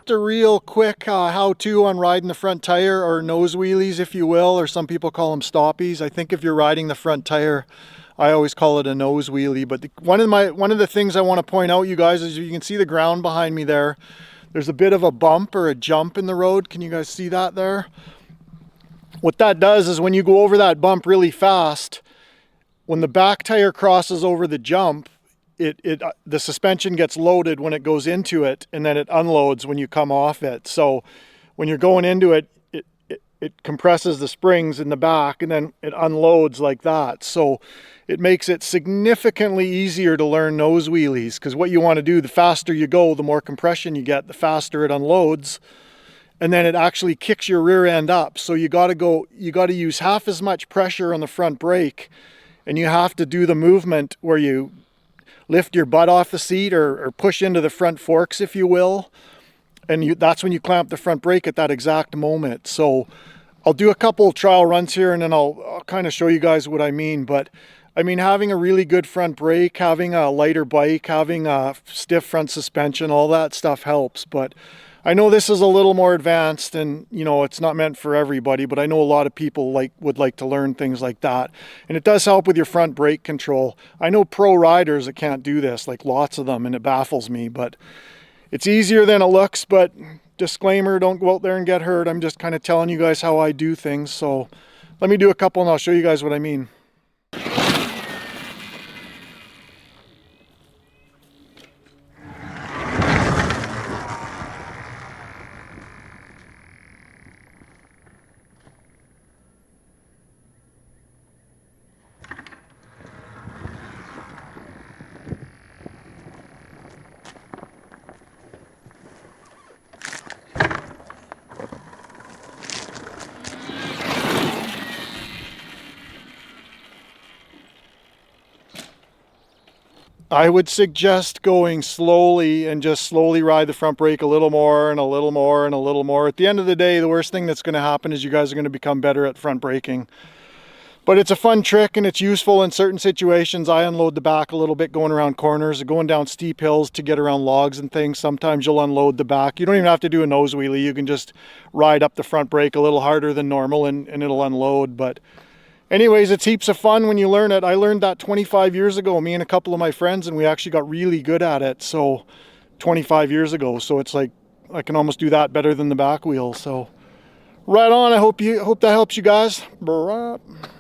just a real quick how-to on riding the front tire, or nose wheelies if you will, or some people call them stoppies. I think if you're riding the front tire, I always call it a nose wheelie. But one of the things I want to point out, you guys, is you can see the ground behind me there. There's a bit of a bump or a jump in the road. Can you guys see that there? What that does is when you go over that bump really fast, when the back tire crosses over the jump, the suspension gets loaded when it goes into it, and then it unloads when you come off it. So when you're going into it, it compresses the springs in the back, and then it unloads like that. So it makes it significantly easier to learn nose wheelies, because what you want to do, the faster you go, the more compression you get, the faster it unloads, and then it actually kicks your rear end up. So you got to use half as much pressure on the front brake, and you have to do the movement where you lift your butt off the seat or push into the front forks, if you will. And that's when you clamp the front brake at that exact moment. So I'll do a couple trial runs here, and then I'll kind of show you guys what I mean. But I mean, having a really good front brake, having a lighter bike, having a stiff front suspension, all that stuff helps. But I know this is a little more advanced, and you know, it's not meant for everybody, but I know a lot of people would like to learn things like that. And it does help with your front brake control. I know pro riders that can't do this, like lots of them, and it baffles me, but it's easier than it looks. But disclaimer, don't go out there and get hurt. I'm just kind of telling you guys how I do things. So let me do a couple and I'll show you guys what I mean. I would suggest going slowly and just slowly ride the front brake a little more and a little more and a little more. At the end of the day, the worst thing that's going to happen is you guys are going to become better at front braking. But it's a fun trick and it's useful in certain situations. I unload the back a little bit going around corners or going down steep hills to get around logs and things. Sometimes you'll unload the back. You don't even have to do a nose wheelie. You can just ride up the front brake a little harder than normal and it'll unload. But anyways, it's heaps of fun when you learn it. I learned that 25 years ago, me and a couple of my friends, and we actually got really good at it. So 25 years ago. So it's like, I can almost do that better than the back wheel. So right on. I hope that helps you guys.